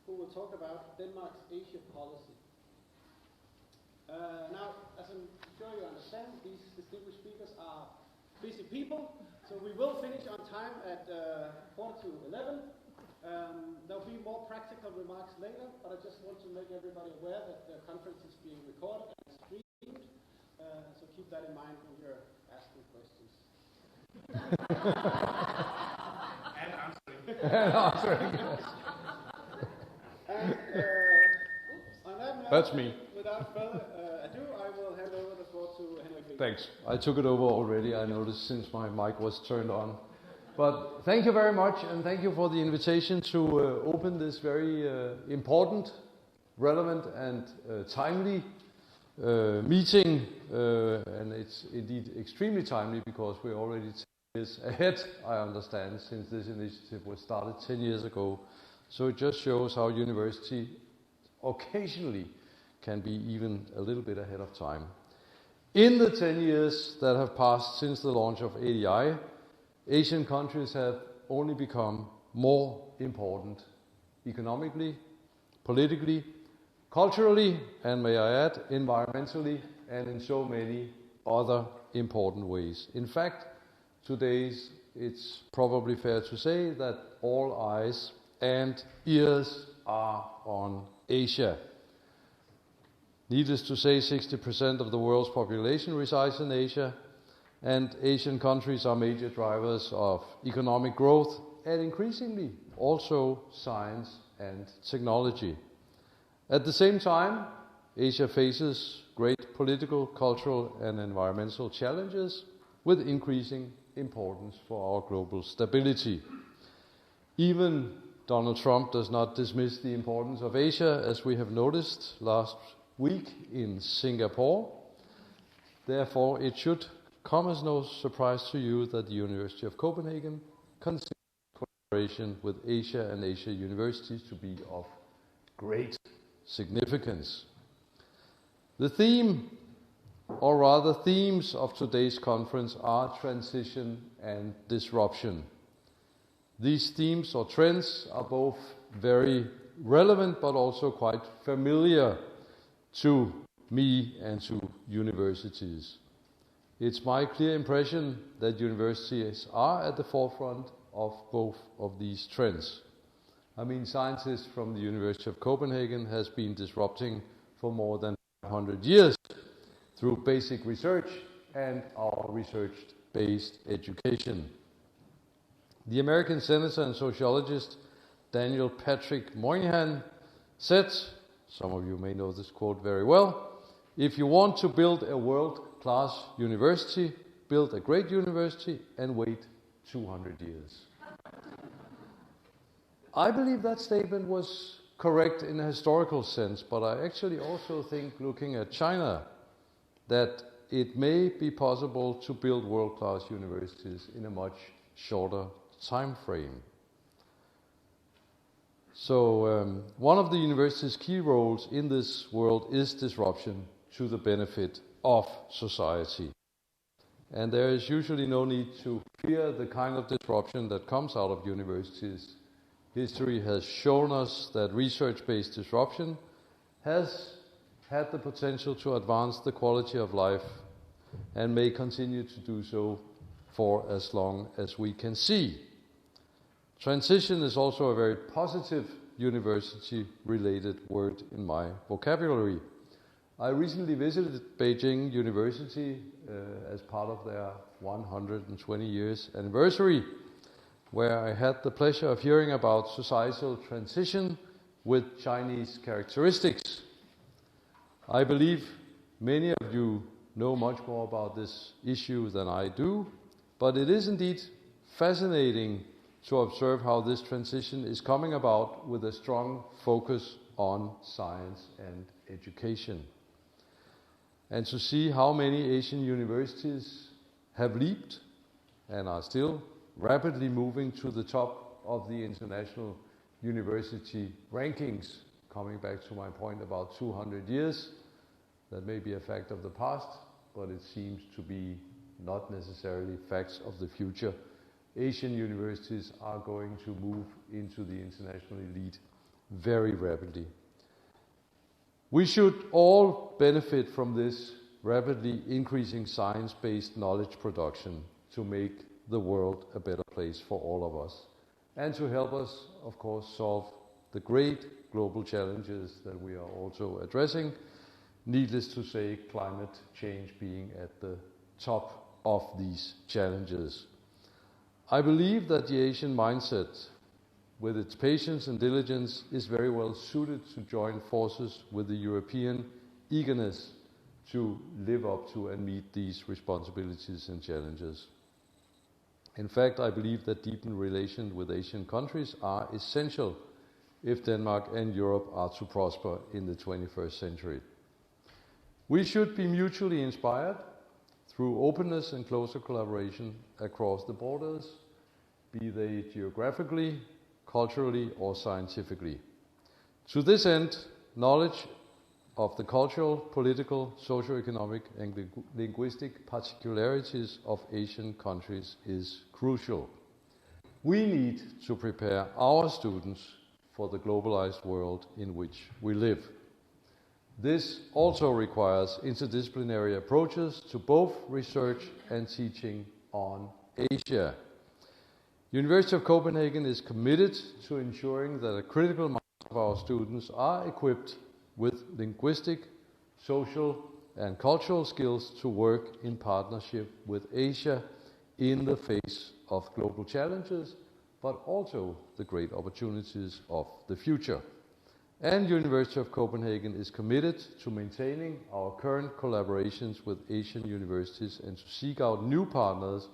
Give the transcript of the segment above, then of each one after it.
who will talk about Denmark's Asia policy. Now, as I'm sure you understand, these distinguished speakers are busy people, so we will finish on time at 10:45. There'll be more practical remarks later, but I just want to make everybody aware that the conference is being recorded and streamed, so keep that in mind when you're asking questions. And answering. And answering, yes. And on that note, that's me. Without further ado, I will hand over the floor to Henrik. Thanks. I took it over already, I noticed, since my mic was turned on. But thank you very much, and thank you for the invitation to open this very important, relevant, and timely meeting. And it's indeed extremely timely because we're already 10 years ahead, I understand, since this initiative was started 10 years ago. So it just shows how university occasionally can be even a little bit ahead of time. In the 10 years that have passed since the launch of ADI, Asian countries have only become more important economically, politically, culturally, and may I add, environmentally, and in so many other important ways. In fact, today it's probably fair to say that all eyes and ears are on Asia. Needless to say, 60% of the world's population resides in Asia, and Asian countries are major drivers of economic growth and increasingly also science and technology. At the same time, Asia faces great political, cultural, and environmental challenges with increasing importance for our global stability. Even Donald Trump does not dismiss the importance of Asia, as we have noticed last week in Singapore. Therefore, it should come as no surprise to you that the University of Copenhagen considers cooperation with Asia and Asia universities to be of great significance. The theme, or rather themes, of today's conference are transition and disruption. These themes or trends are both very relevant but also quite familiar to me and to universities. It's my clear impression that universities are at the forefront of both of these trends. I mean, scientists from the University of Copenhagen has been disrupting for more than 100 years through basic research and our research-based education. The American senator and sociologist Daniel Patrick Moynihan said, some of you may know this quote very well, if you want to build a world-class university, build a great university and wait 200 years. I believe that statement was correct in a historical sense, but I actually also think, looking at China, that it may be possible to build world-class universities in a much shorter time frame. So one of the university's key roles in this world is disruption to the benefit of society. And there is usually no need to fear the kind of disruption that comes out of universities. History has shown us that research-based disruption has had the potential to advance the quality of life and may continue to do so for as long as we can see. Transition is also a very positive university-related word in my vocabulary. I recently visited Beijing University as part of their 120 years anniversary, where I had the pleasure of hearing about societal transition with Chinese characteristics. I believe many of you know much more about this issue than I do, but it is indeed fascinating to observe how this transition is coming about with a strong focus on science and education. And to see how many Asian universities have leaped and are still rapidly moving to the top of the international university rankings, coming back to my point about 200 years, that may be a fact of the past, but it seems to be not necessarily facts of the future. Asian universities are going to move into the international elite very rapidly. We should all benefit from this rapidly increasing science-based knowledge production to make the world a better place for all of us, and to help us, of course, solve the great global challenges that we are also addressing, needless to say, climate change being at the top of these challenges. I believe that the Asian mindset, with its patience and diligence, is very well suited to join forces with the European eagerness to live up to and meet these responsibilities and challenges. In fact, I believe that deepened relations with Asian countries are essential if Denmark and Europe are to prosper in the 21st century. We should be mutually inspired through openness and closer collaboration across the borders, be they geographically, culturally, or scientifically. To this end, knowledge of the cultural, political, socio-economic, and linguistic particularities of Asian countries is crucial. We need to prepare our students for the globalized world in which we live. This also requires interdisciplinary approaches to both research and teaching on Asia. University of Copenhagen is committed to ensuring that a critical mass of our students are equipped with linguistic, social, and cultural skills to work in partnership with Asia in the face of global challenges, but also the great opportunities of the future. And University of Copenhagen is committed to maintaining our current collaborations with Asian universities and to seek out new partners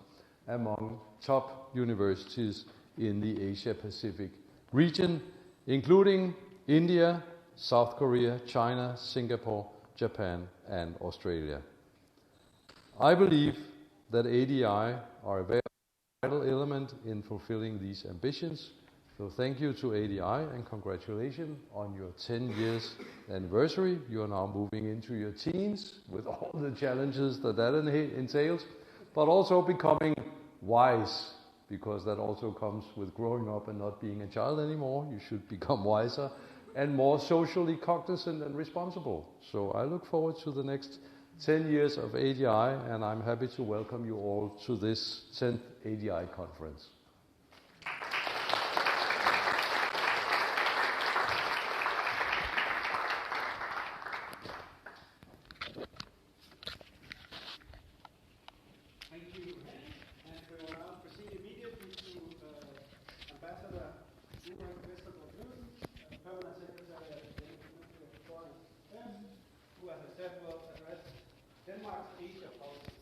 among top universities in the Asia-Pacific region, including India, South Korea, China, Singapore, Japan, and Australia. I believe that ADI are a very vital element in fulfilling these ambitions. So thank you to ADI and congratulations on your 10 years anniversary. You are now moving into your teens with all the challenges that entails, but also becoming wise, because that also comes with growing up and not being a child anymore. You should become wiser and more socially cognizant and responsible. So I look forward to the next 10 years of ADI, and I'm happy to welcome you all to this 10th ADI conference. Thank you, Henrik. And we will now proceed immediately to Ambassador Ulrik Vestergaard Knudsen, Permanent Secretary of the University of Foreign Affairs, who, as I said, will address Denmark's Asia policy.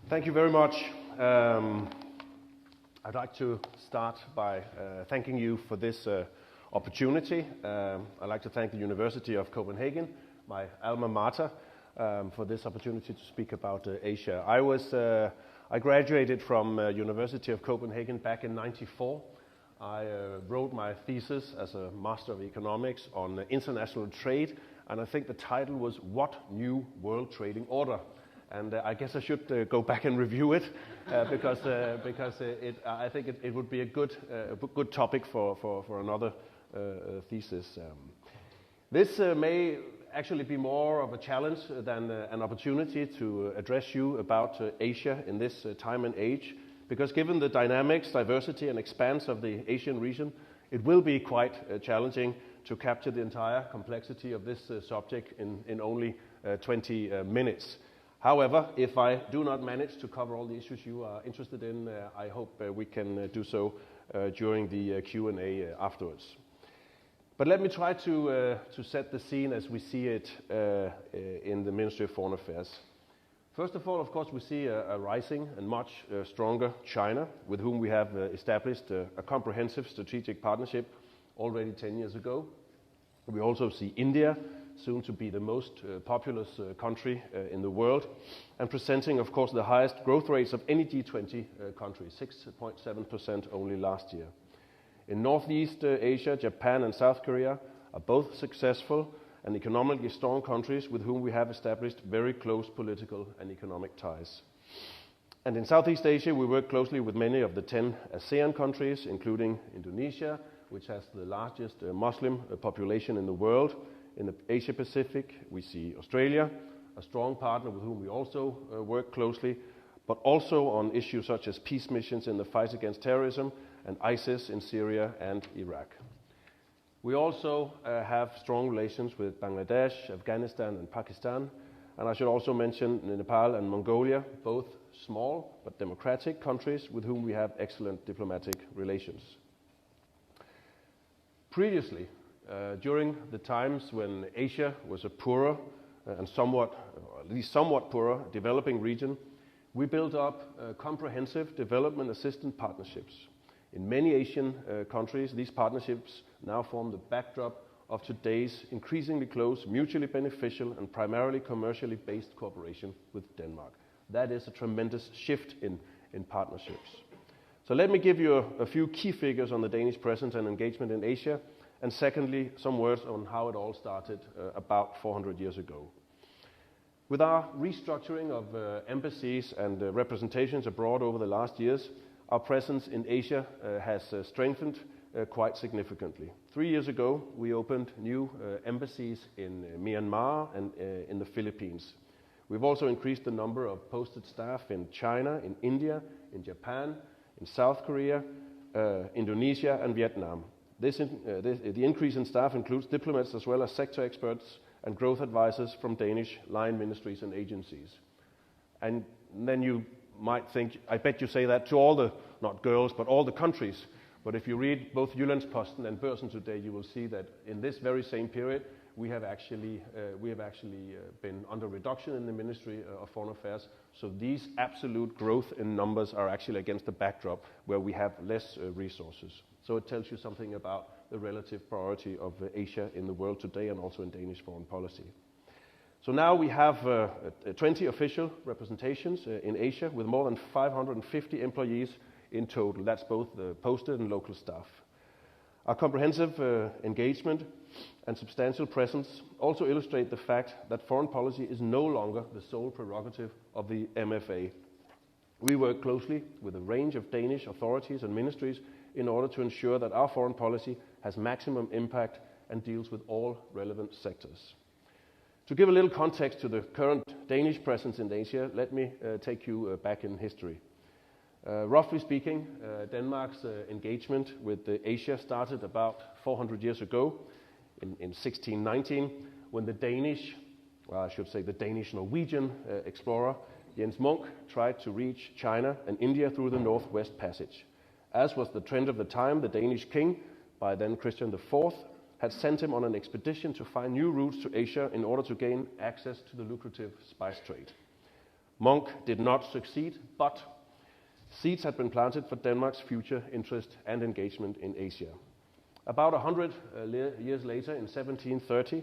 Thank you very much. I'd like to start by thanking you for this opportunity. I'd like to thank the University of Copenhagen, my alma mater, for this opportunity to speak about Asia. I graduated from University of Copenhagen back in '94. I wrote my thesis as a Master of Economics on international trade, and I think the title was "What New World Trading Order?" And I guess I should go back and review it because I think it would be a good topic for another thesis. This may actually be more of a challenge than an opportunity to address you about Asia in this time and age, because given the dynamics, diversity, and expanse of the Asian region, it will be quite challenging to capture the entire complexity of this subject in only 20 minutes. However, if I do not manage to cover all the issues you are interested in, I hope we can do so during the Q&A afterwards. But let me try to set the scene as we see it in the Ministry of Foreign Affairs. First of all, of course, we see a rising and much stronger China, with whom we have established a comprehensive strategic partnership already 10 years ago. We also see India, soon to be the most populous country in the world, and presenting, of course, the highest growth rates of any G20 country, 6.7% only last year. In Northeast Asia, Japan and South Korea are both successful and economically strong countries with whom we have established very close political and economic ties. And in Southeast Asia, we work closely with many of the 10 ASEAN countries, including Indonesia, which has the largest Muslim population in the world. In the Asia Pacific, we see Australia, a strong partner with whom we also work closely, but also on issues such as peace missions in the fight against terrorism and ISIS in Syria and Iraq. We also have strong relations with Bangladesh, Afghanistan and Pakistan, and I should also mention Nepal and Mongolia, both small but democratic countries with whom we have excellent diplomatic relations. Previously, during the times when Asia was a poorer and somewhat, or at least somewhat poorer, developing region, we built up comprehensive development assistance partnerships. In many Asian countries, these partnerships now form the backdrop of today's increasingly close, mutually beneficial and primarily commercially based cooperation with Denmark. That is a tremendous shift in partnerships. So let me give you a few key figures on the Danish presence and engagement in Asia, and secondly, some words on how it all started about 400 years ago. With our restructuring of embassies and representations abroad over the last years, our presence in Asia has strengthened quite significantly. 3 years ago, we opened new embassies in Myanmar and in the Philippines. We've also increased the number of posted staff in China, in India, in Japan, in South Korea, Indonesia and Vietnam. The increase in staff includes diplomats as well as sector experts and growth advisors from Danish line ministries and agencies. And then you might think, I bet you say that to all the, not girls, but all the countries. But if you read both Jyllands-Posten and Børsen today, you will see that in this very same period, we have actually been under reduction in the Ministry of Foreign Affairs. So these absolute growth in numbers are actually against the backdrop where we have less resources. So it tells you something about the relative priority of Asia in the world today and also in Danish foreign policy. So now we have 20 official representations in Asia with more than 550 employees in total. That's both the posted and local staff. Our comprehensive engagement and substantial presence also illustrate the fact that foreign policy is no longer the sole prerogative of the MFA. We work closely with a range of Danish authorities and ministries in order to ensure that our foreign policy has maximum impact and deals with all relevant sectors. To give a little context to the current Danish presence in Asia, let me take you back in history. Roughly speaking, Denmark's engagement with Asia started about 400 years ago, in 1619, when the Danish, well, I should say the Danish-Norwegian explorer Jens Munk tried to reach China and India through the Northwest Passage. As was the trend of the time, the Danish king, by then Christian IV, had sent him on an expedition to find new routes to Asia in order to gain access to the lucrative spice trade. Munk did not succeed, but seeds had been planted for Denmark's future interest and engagement in Asia. About 100 years later, in 1730,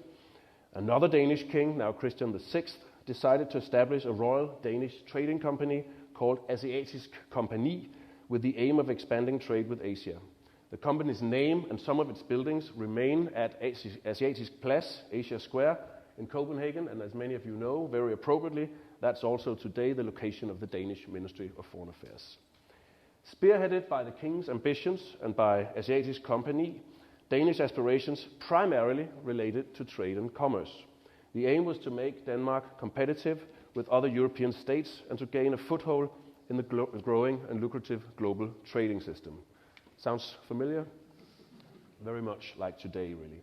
another Danish king, now Christian VI, decided to establish a royal Danish trading company called Asiatisk Kompagni with the aim of expanding trade with Asia. The company's name and some of its buildings remain at Asiatisk Plads, Asia Square, in Copenhagen, and as many of you know, very appropriately, that's also today the location of the Danish Ministry of Foreign Affairs. Spearheaded by the king's ambitions and by Asiatisk Kompagni, Danish aspirations primarily related to trade and commerce. The aim was to make Denmark competitive with other European states and to gain a foothold in the growing and lucrative global trading system. Sounds familiar? Very much like today, really.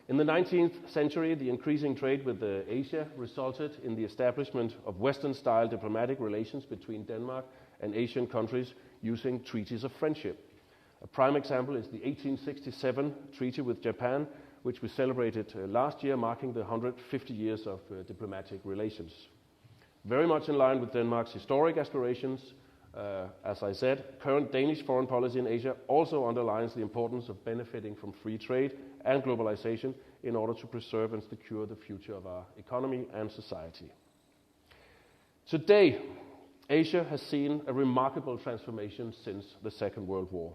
In the 19th century, the increasing trade with Asia resulted in the establishment of Western-style diplomatic relations between Denmark and Asian countries using treaties of friendship. A prime example is the 1867 treaty with Japan, which we celebrated last year, marking the 150 years of diplomatic relations. Very much in line with Denmark's historic aspirations, as I said, current Danish foreign policy in Asia also underlines the importance of benefiting from free trade and globalization in order to preserve and secure the future of our economy and society. Today, Asia has seen a remarkable transformation since the Second World War.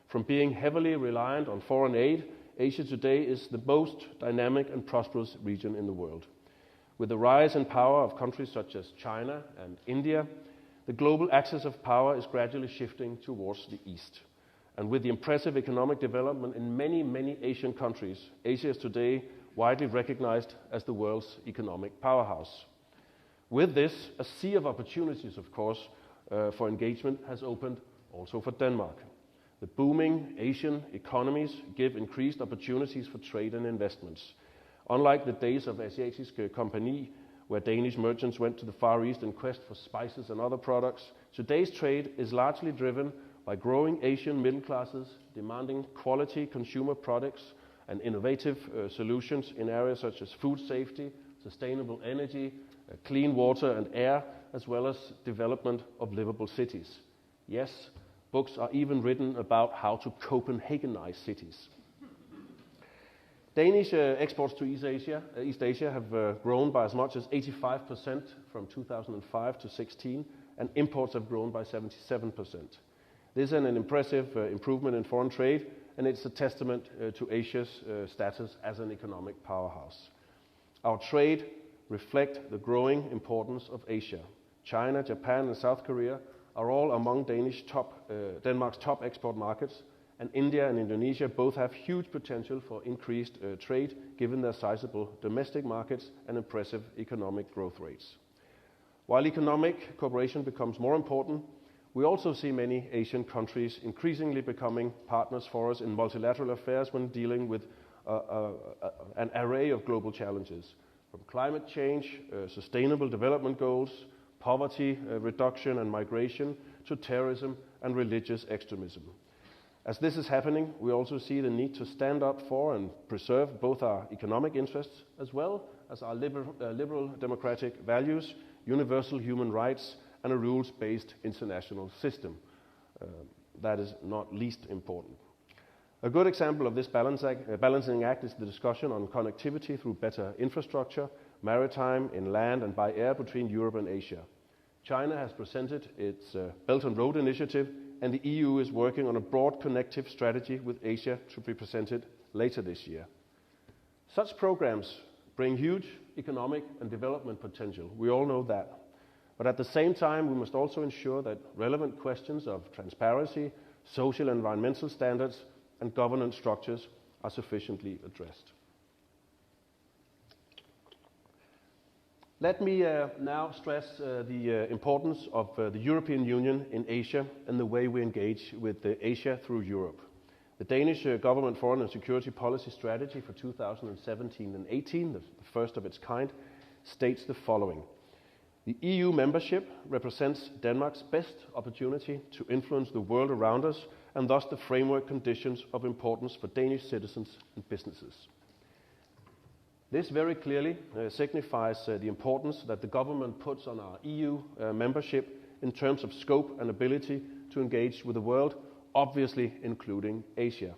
From being heavily reliant on foreign aid, Asia today is the most dynamic and prosperous region in the world. With the rise in power of countries such as China and India, the global axis of power is gradually shifting towards the east. And with the impressive economic development in many, many Asian countries, Asia is today widely recognized as the world's economic powerhouse. With this, a sea of opportunities, of course, for engagement has opened also for Denmark. The booming Asian economies give increased opportunities for trade and investments. Unlike the days of Asiatisk Kompagni, where Danish merchants went to the Far East in quest for spices and other products, today's trade is largely driven by growing Asian middle classes demanding quality consumer products and innovative solutions in areas such as food safety, sustainable energy, clean water and air, as well as development of livable cities. Yes, books are even written about how to Copenhagenize cities. Danish exports to East Asia have grown by as much as 85% from 2005 to 16, and imports have grown by 77%. This is an impressive improvement in foreign trade, and it's a testament to Asia's status as an economic powerhouse. Our trade reflects the growing importance of Asia. China, Japan, and South Korea are all among Denmark's top export markets, and India and Indonesia both have huge potential for increased trade given their sizable domestic markets and impressive economic growth rates. While economic cooperation becomes more important, we also see many Asian countries increasingly becoming partners for us in multilateral affairs when dealing with an array of global challenges, from climate change, sustainable development goals, poverty reduction and migration, to terrorism and religious extremism. As this is happening, we also see the need to stand up for and preserve both our economic interests as well as our liberal democratic values, universal human rights, and a rules-based international system. That is not least important. A good example of this balancing act is the discussion on connectivity through better infrastructure, maritime, in land and by air between Europe and Asia. China has presented its Belt and Road Initiative, and the EU is working on a broad connective strategy with Asia to be presented later this year. Such programs bring huge economic and development potential. We all know that. But at the same time, we must also ensure that relevant questions of transparency, social and environmental standards, and governance structures are sufficiently addressed. Let me now stress the importance of the European Union in Asia and the way we engage with Asia through Europe. The Danish government foreign and security policy strategy for 2017 and 18, the first of its kind, states the following. The EU membership represents Denmark's best opportunity to influence the world around us and thus the framework conditions of importance for Danish citizens and businesses. This very clearly signifies the importance that the government puts on our EU membership in terms of scope and ability to engage with the world, obviously including Asia.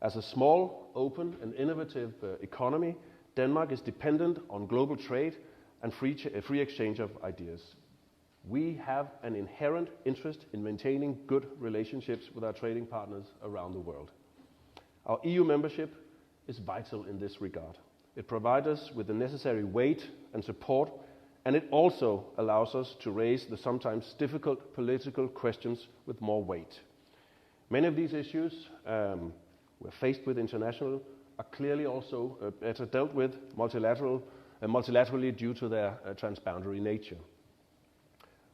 As a small, open and innovative economy, Denmark is dependent on global trade and free exchange of ideas. We have an inherent interest in maintaining good relationships with our trading partners around the world. Our EU membership is vital in this regard. It provides us with the necessary weight and support, and it also allows us to raise the sometimes difficult political questions with more weight. Many of these issues we're faced with internationally are clearly also better dealt with multilaterally due to their transboundary nature.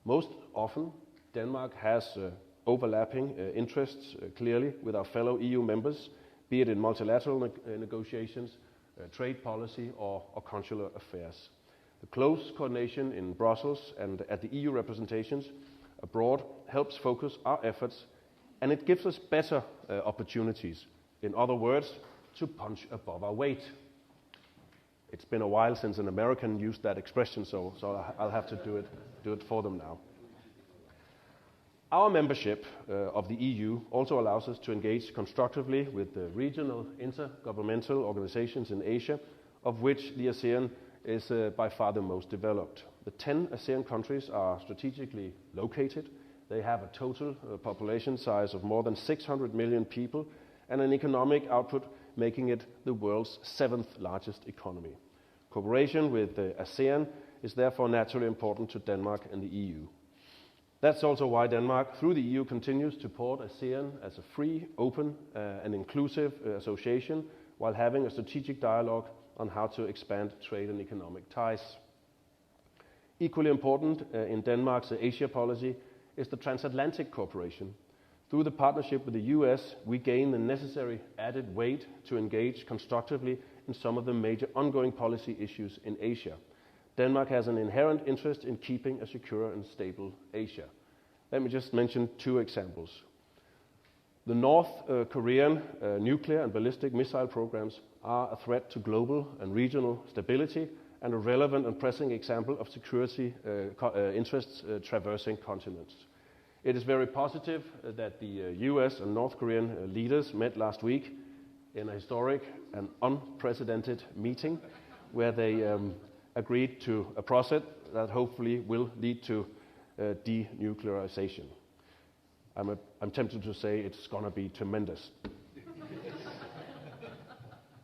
Most often, Denmark has overlapping interests clearly with our fellow EU members, be it in multilateral negotiations, trade policy or consular affairs. The close coordination in Brussels and at the EU representations abroad helps focus our efforts, and it gives us better opportunities. In other words, to punch above our weight. It's been a while since an American used that expression, so I'll have to do it for them now. Our membership of the EU also allows us to engage constructively with the regional intergovernmental organizations in Asia, of which the ASEAN is by far the most developed. The 10 ASEAN countries are strategically located. They have a total population size of more than 600 million people and an economic output making it the world's 7th largest economy. Cooperation with the ASEAN is therefore naturally important to Denmark and the EU. That's also why Denmark, through the EU, continues to support ASEAN as a free, open and inclusive association, while having a strategic dialogue on how to expand trade and economic ties. Equally important in Denmark's Asia policy is the transatlantic cooperation. Through the partnership with the US, we gain the necessary added weight to engage constructively in some of the major ongoing policy issues in Asia. Denmark has an inherent interest in keeping a secure and stable Asia. Let me just mention two examples. The North Korean nuclear and ballistic missile programs are a threat to global and regional stability and a relevant and pressing example of security interests traversing continents. It is very positive that the US and North Korean leaders met last week in a historic and unprecedented meeting where they agreed to a process that hopefully will lead to denuclearization. I'm tempted to say it's going to be tremendous.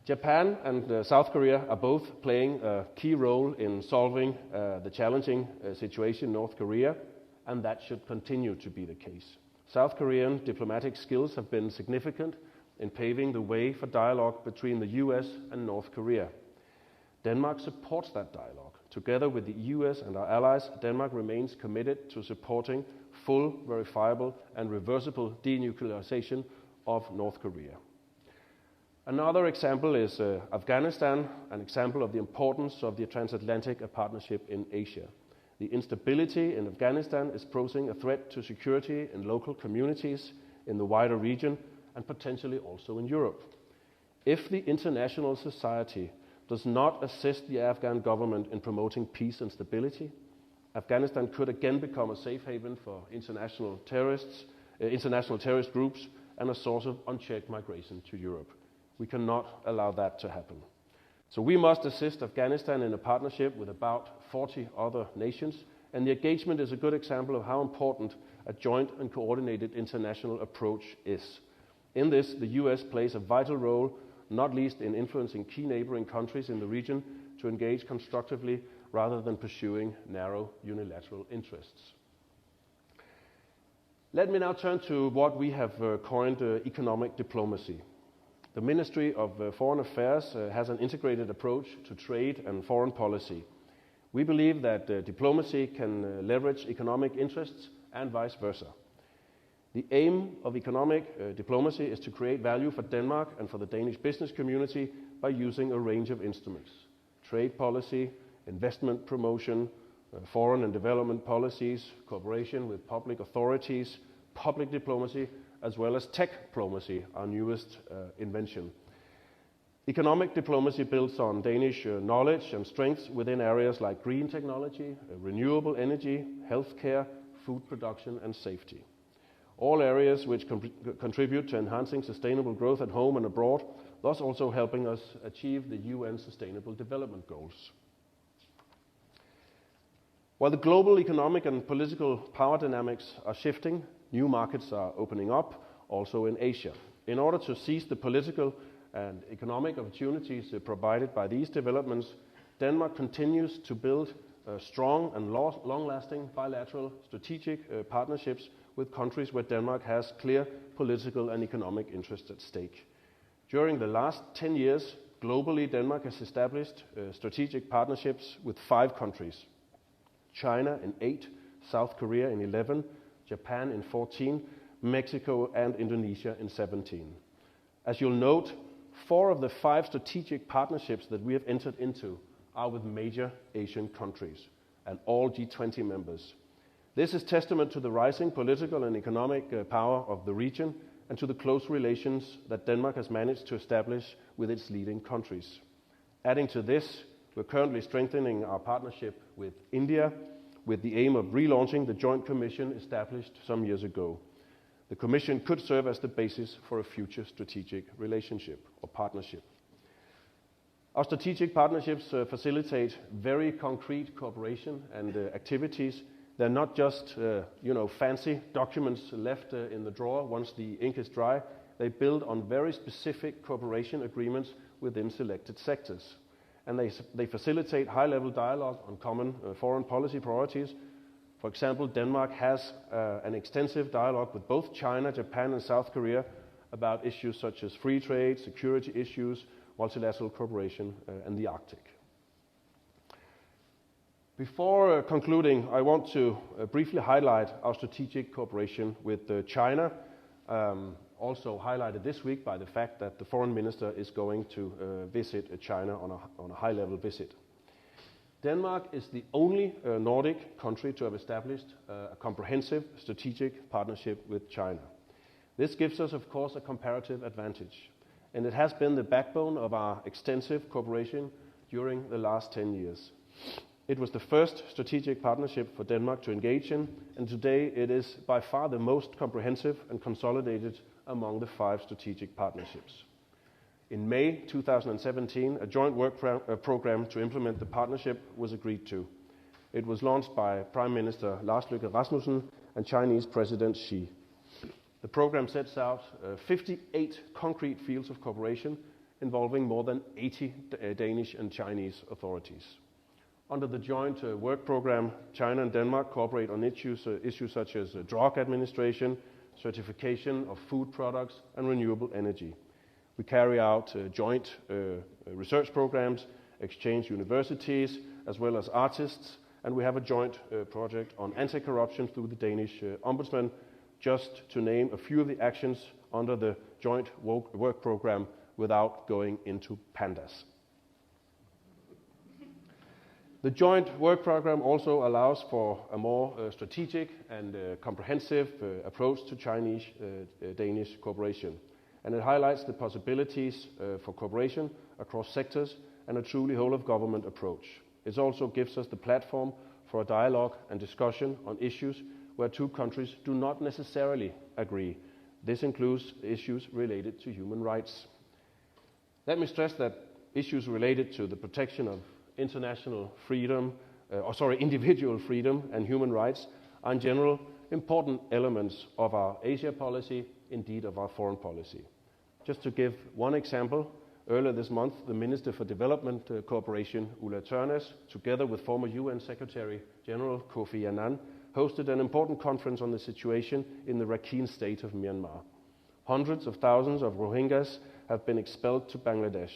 Japan and South Korea are both playing a key role in solving the challenging situation in North Korea, and that should continue to be the case. South Korean diplomatic skills have been significant in paving the way for dialogue between the US and North Korea. Denmark supports that dialogue. Together with the US and our allies, Denmark remains committed to supporting full, verifiable and reversible denuclearization of North Korea. Another example is Afghanistan, an example of the importance of the transatlantic partnership in Asia. The instability in Afghanistan is posing a threat to security in local communities in the wider region and potentially also in Europe. If the international society does not assist the Afghan government in promoting peace and stability, Afghanistan could again become a safe haven for international terrorist groups and a source of unchecked migration to Europe. We cannot allow that to happen. So we must assist Afghanistan in a partnership with about 40 other nations, and the engagement is a good example of how important a joint and coordinated international approach is. In this, the US plays a vital role, not least in influencing key neighboring countries in the region to engage constructively rather than pursuing narrow unilateral interests. Let me now turn to what we have coined economic diplomacy. The Ministry of Foreign Affairs has an integrated approach to trade and foreign policy. We believe that diplomacy can leverage economic interests and vice versa. The aim of economic diplomacy is to create value for Denmark and for the Danish business community by using a range of instruments: trade policy, investment promotion, foreign and development policies, cooperation with public authorities, public diplomacy, as well as tech diplomacy, our newest invention. Economic diplomacy builds on Danish knowledge and strengths within areas like green technology, renewable energy, healthcare, food production and safety. All areas which contribute to enhancing sustainable growth at home and abroad, thus also helping us achieve the UN Sustainable Development Goals. While the global economic and political power dynamics are shifting, new markets are opening up, also in Asia. In order to seize the political and economic opportunities provided by these developments, Denmark continues to build strong and long-lasting bilateral strategic partnerships with countries where Denmark has clear political and economic interests at stake. During the last 10 years, globally, Denmark has established strategic partnerships with 5 countries: China in 8, South Korea in 11, Japan in 14, Mexico and Indonesia in 17. As you'll note, 4 of the 5 strategic partnerships that we have entered into are with major Asian countries and all G20 members. This is testament to the rising political and economic power of the region and to the close relations that Denmark has managed to establish with its leading countries. Adding to this, we're currently strengthening our partnership with India with the aim of relaunching the Joint Commission established some years ago. The Commission could serve as the basis for a future strategic relationship or partnership. Our strategic partnerships facilitate very concrete cooperation and activities. They're not just fancy documents left in the drawer once the ink is dry. They build on very specific cooperation agreements within selected sectors. And they facilitate high-level dialogue on common foreign policy priorities, For example, Denmark has an extensive dialogue with both China, Japan, and South Korea about issues such as free trade, security issues, multilateral cooperation, and the Arctic. Before concluding, I want to briefly highlight our strategic cooperation with China, also highlighted this week by the fact that the foreign minister is going to visit China on a high-level visit. Denmark is the only Nordic country to have established a comprehensive strategic partnership with China. This gives us, of course, a comparative advantage, and it has been the backbone of our extensive cooperation during the last 10 years. It was the first strategic partnership for Denmark to engage in, and today it is by far the most comprehensive and consolidated among the 5 strategic partnerships. In May 2017, a joint work program to implement the partnership was agreed to. It was launched by Prime Minister Lars Løkke Rasmussen and Chinese President Xi. The program sets out 58 concrete fields of cooperation involving more than 80 Danish and Chinese authorities. Under the joint work program, China and Denmark cooperate on issues such as drug administration, certification of food products, and renewable energy. We carry out joint research programs, exchange universities, as well as artists, and we have a joint project on anti-corruption through the Danish Ombudsman, just to name a few of the actions under the joint work program without going into pandas. The joint work program also allows for a more strategic and comprehensive approach to Chinese-Danish cooperation, and it highlights the possibilities for cooperation across sectors and a truly whole-of-government approach. It also gives us the platform for a dialogue and discussion on issues where 2 countries do not necessarily agree. This includes issues related to human rights. Let me stress that issues related to the protection of individual freedom and human rights are in general important elements of our Asia policy, indeed of our foreign policy. Just to give one example, earlier this month, the Minister for Development Cooperation, Ulrik, together with former UN Secretary General Kofi Annan, hosted an important conference on the situation in the Rakhine state of Myanmar. Hundreds of thousands of Rohingyas have been expelled to Bangladesh.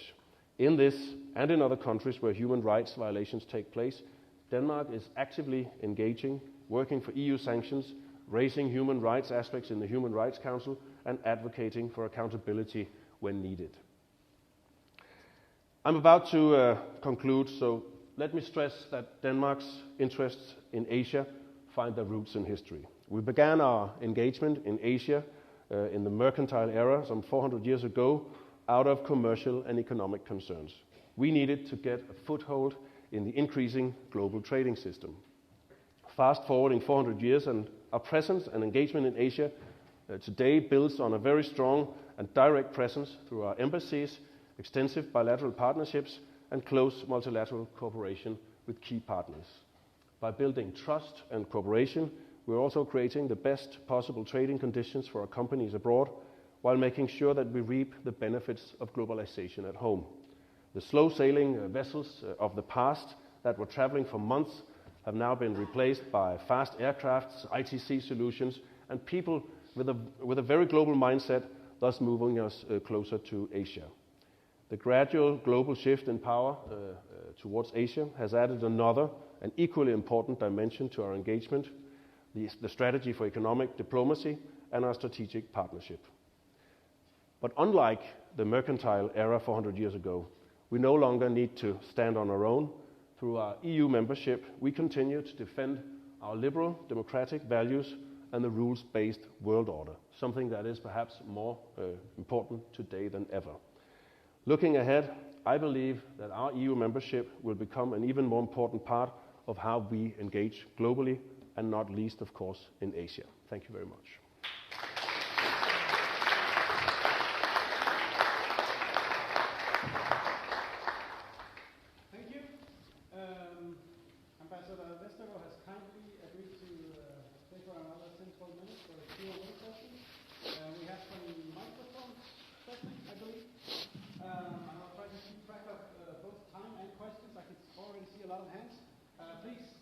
In this and in other countries where human rights violations take place, Denmark is actively engaging, working for EU sanctions, raising human rights aspects in the Human Rights Council, and advocating for accountability when needed. I'm about to conclude, so let me stress that Denmark's interests in Asia find their roots in history. We began our engagement in Asia in the mercantile era some 400 years ago out of commercial and economic concerns. We needed to get a foothold in the increasing global trading system. Fast forwarding 400 years, and our presence and engagement in Asia today builds on a very strong and direct presence through our embassies, extensive bilateral partnerships, and close multilateral cooperation with key partners. By building trust and cooperation, we're also creating the best possible trading conditions for our companies abroad, while making sure that we reap the benefits of globalization at home. The slow-sailing vessels of the past that were traveling for months have now been replaced by fast aircrafts, ITC solutions, and people with a very global mindset, thus moving us closer to Asia. The gradual global shift in power towards Asia has added another and equally important dimension to our engagement, the strategy for economic diplomacy and our strategic partnership. But unlike the mercantile era 400 years ago, we no longer need to stand on our own. Through our EU membership, we continue to defend our liberal democratic values and the rules-based world order, something that is perhaps more important today than ever. Looking ahead, I believe that our EU membership will become an even more important part of how we engage globally, and not least, of course, in Asia. Thank you very much. Thank you. Ambassador Vestergaard has kindly agreed to stay for another 10-12 minutes for a Q&A session. We have some microphones present, I believe. I'll try to keep track of both time and questions. I can already see a lot of hands. Please